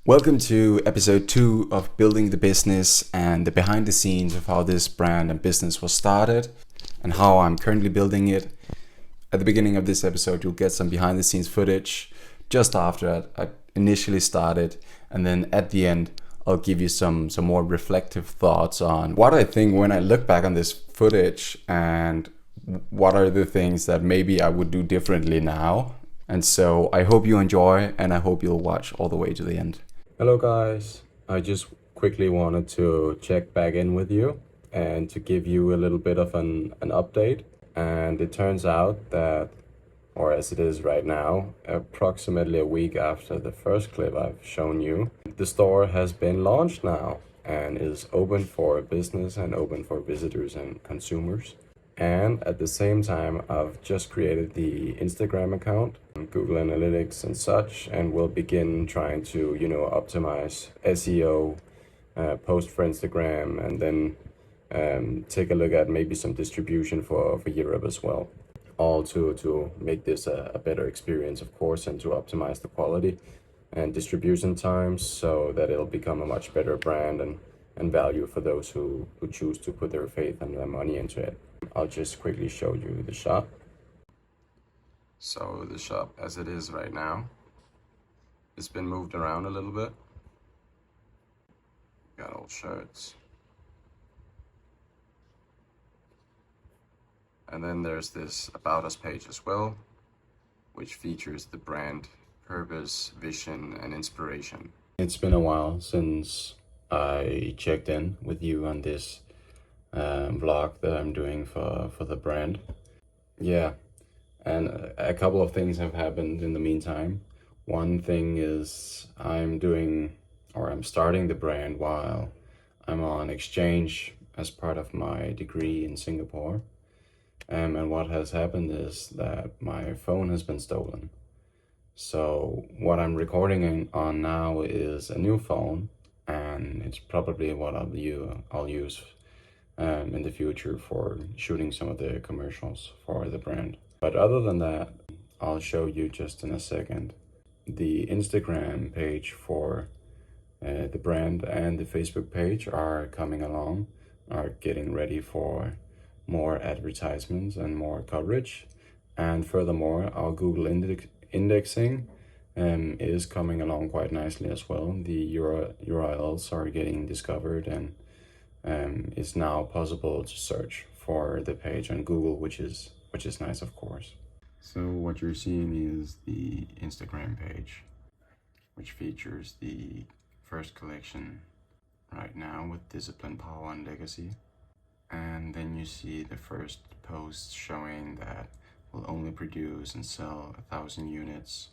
Welcome to episode 2 of Building the Business and the behind the scenes of how this brand and business was started and how I'm currently building it. At the beginning of this episode, you'll get some behind the scenes footage just after I initially started, and then at the end, I'll give you some more reflective thoughts on what I think when I look back on this footage and what are the things that maybe I would do differently now. And so I hope you enjoy, and I hope you'll watch all the way to the end. Hello guys, I just quickly wanted to check back in with you and to give you a little bit of an update. And it turns out that, or as it is right now, approximately a week after the first clip I've shown you, the store has been launched now and is open for business and open for visitors and consumers. And at the same time, I've just created the Instagram account, Google Analytics and such, and we'll begin trying to, optimize SEO, post for Instagram, and then take a look at maybe some distribution for Europe as well. All to make this a better experience, of course, and to optimize the quality and distribution times so that it'll become a much better brand and value for those who choose to put their faith and their money into it. I'll just quickly show you the shop. So the shop as it is right now, it's been moved around a little bit. Got old shirts. And then there's this About Us page as well, which features the brand, purpose, vision, and inspiration. It's been a while since I checked in with you on this vlog that I'm doing for the brand. Yeah, and a couple of things have happened in the meantime. One thing is I'm starting the brand while I'm on exchange as part of my degree in Singapore. And what has happened is that my phone has been stolen. So what I'm recording on now is a new phone, and it's probably what I'll use in the future for shooting some of the commercials for the brand. But other than that, I'll show you just in a second. The Instagram page for the brand and the Facebook page are coming along, are getting ready for more advertisements and more coverage. And furthermore, our Google indexing is coming along quite nicely as well. The URLs are getting discovered, and it's now possible to search for the page on Google, which is nice, of course. So what you're seeing is the Instagram page, which features the first collection right now with discipline, power, and legacy. And then you see the first post showing that we'll only produce and sell 1,000 units,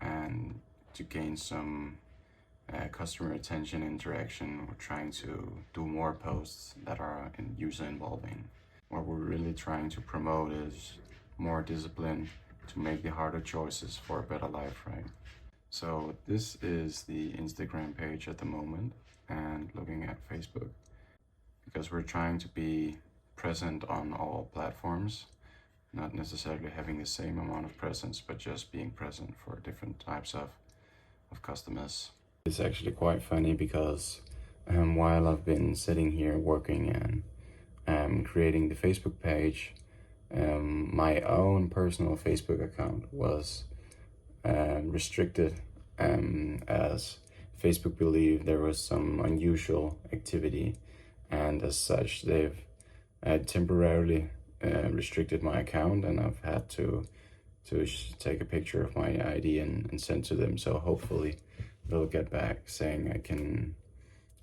and to gain some customer attention interaction, we're trying to do more posts that are user involving. What we're really trying to promote is more discipline to make the harder choices for a better life, right? So this is the Instagram page at the moment, and looking at Facebook, because we're trying to be present on all platforms, not necessarily having the same amount of presence, but just being present for different types of customers. It's actually quite funny because while I've been sitting here working and creating the Facebook page, my own personal Facebook account was restricted as Facebook believed there was some unusual activity, and as such they've temporarily restricted my account, and I've had to take a picture of my ID and send to them. So hopefully they'll get back saying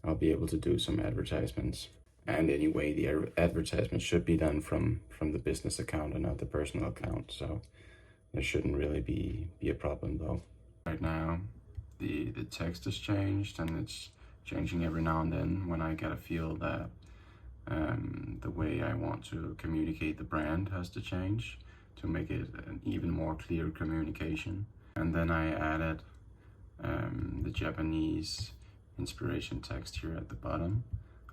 I'll be able to do some advertisements. And anyway, the advertisement should be done from the business account and not the personal account, so there shouldn't really be a problem though. Right now the text is changed, and it's changing every now and then when I get a feel that the way I want to communicate the brand has to change to make it an even more clear communication. And then I added the Japanese inspiration text here at the bottom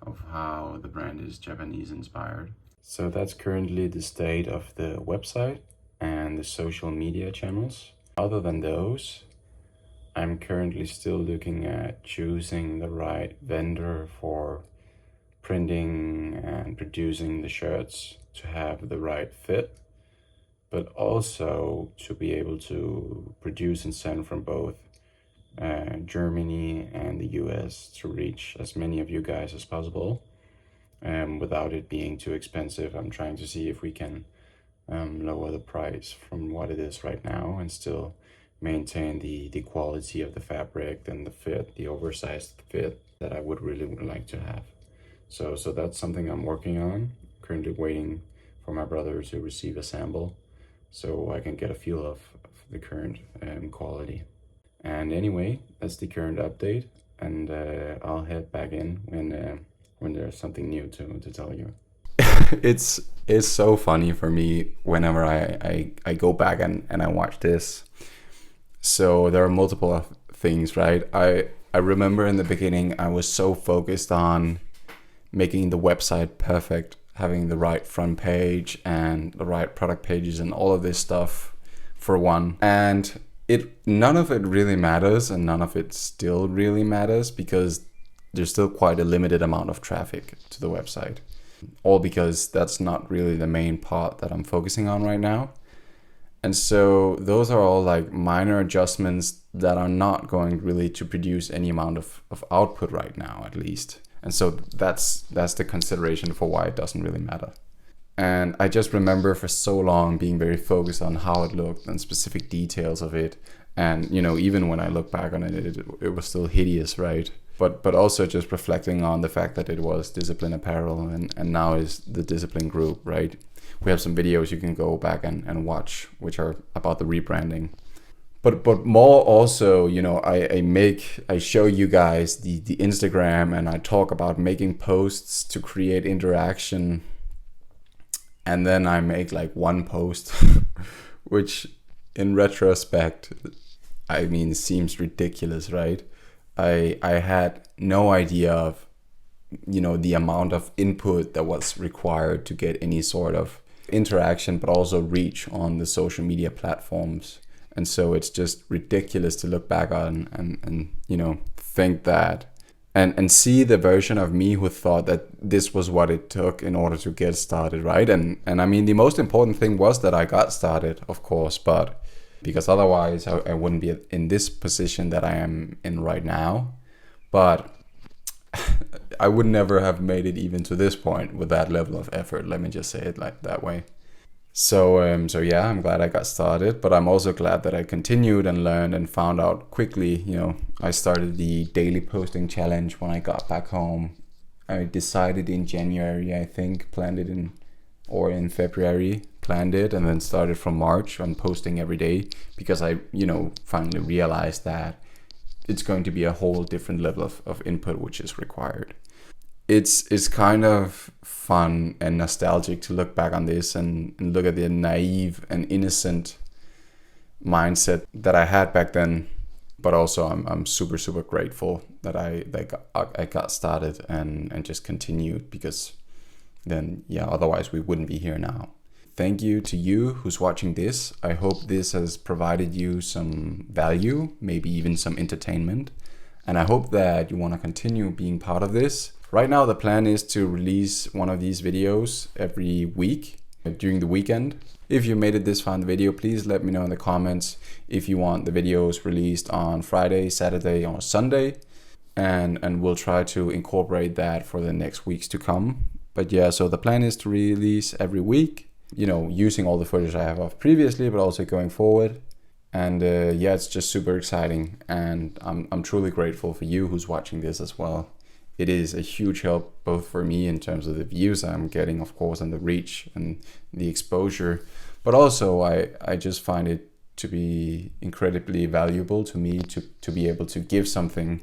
of how the brand is Japanese inspired. So that's currently the state of the website and the social media channels. Other than those, I'm currently still looking at choosing the right vendor for printing and producing the shirts to have the right fit, but also to be able to produce and send from both Germany and the US to reach as many of you guys as possible, without it being too expensive. I'm trying to see if we can lower the price from what it is right now and still maintain the quality of the fabric and the fit, the oversized fit that I would like to have. So that's something I'm working on. Currently waiting for my brother to receive a sample so I can get a feel of the current quality. And anyway, that's the current update, and I'll head back in when there's something new to tell you. it's it's so funny for me whenever I go back and I watch this. So there are multiple things, right? I remember in the beginning I was so focused on making the website perfect, having the right front page and the right product pages and all of this stuff for one. And none of it really matters, and none of it still really matters because there's still quite a limited amount of traffic to the website. All because that's not really the main part that I'm focusing on right now. And so those are all like minor adjustments that are not going really to produce any amount of output right now, at least. And so that's the consideration for why it doesn't really matter. And I just remember for so long being very focused on how it looked and specific details of it. And, you know, even when I look back on it, it was still hideous, right? But also just reflecting on the fact that it was Discipline Apparel and now is the Discipline Group, right? We have some videos you can go back and watch, which are about the rebranding. But more also, you know, I show you guys the Instagram, and I talk about making posts to create interaction. And then I make like one post, which in retrospect, I mean, seems ridiculous, right? I had no idea of, you know, the amount of input that was required to get any sort of interaction, but also reach on the social media platforms. And so it's just ridiculous to look back on and you know, think that and see the version of me who thought that this was what it took in order to get started, right? And I mean, the most important thing was that I got started, of course, but because otherwise I wouldn't be in this position that I am in right now. But I would never have made it even to this point with that level of effort. Let me just say it like that way. So yeah, I'm glad I got started, but I'm also glad that I continued and learned and found out quickly. You know, I started the daily posting challenge when I got back home. I decided in January, I think, in February, planned it, and then started from March on posting every day because I, you know, finally realized that it's going to be a whole different level of input which is required. It's kind of fun and nostalgic to look back on this and look at the naive and innocent mindset that I had back then. But also I'm super grateful that I got started and just continued, because then, yeah, otherwise we wouldn't be here now. Thank you to you who's watching this. I hope this has provided you some value, maybe even some entertainment. And I hope that you want to continue being part of this. Right now, the plan is to release one of these videos every week during the weekend. If you made it this far in the video, please let me know in the comments if you want the videos released on Friday, Saturday, or Sunday. And we'll try to incorporate that for the next weeks to come. But yeah, so the plan is to release every week, you know, using all the footage I have of previously, but also going forward. And yeah, it's just super exciting. And I'm truly grateful for you who's watching this as well. It is a huge help both for me in terms of the views I'm getting, of course, and the reach and the exposure. But also I just find it to be incredibly valuable to me to be able to give something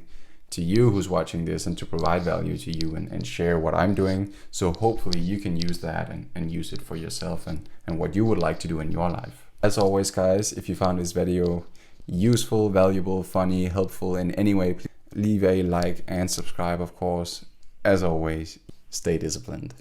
to you who's watching this and to provide value to you and share what I'm doing. So hopefully you can use that and use it for yourself and what you would like to do in your life. As always, guys, if you found this video useful, valuable, funny, helpful in any way, please leave a like and subscribe, of course. As always, stay disciplined.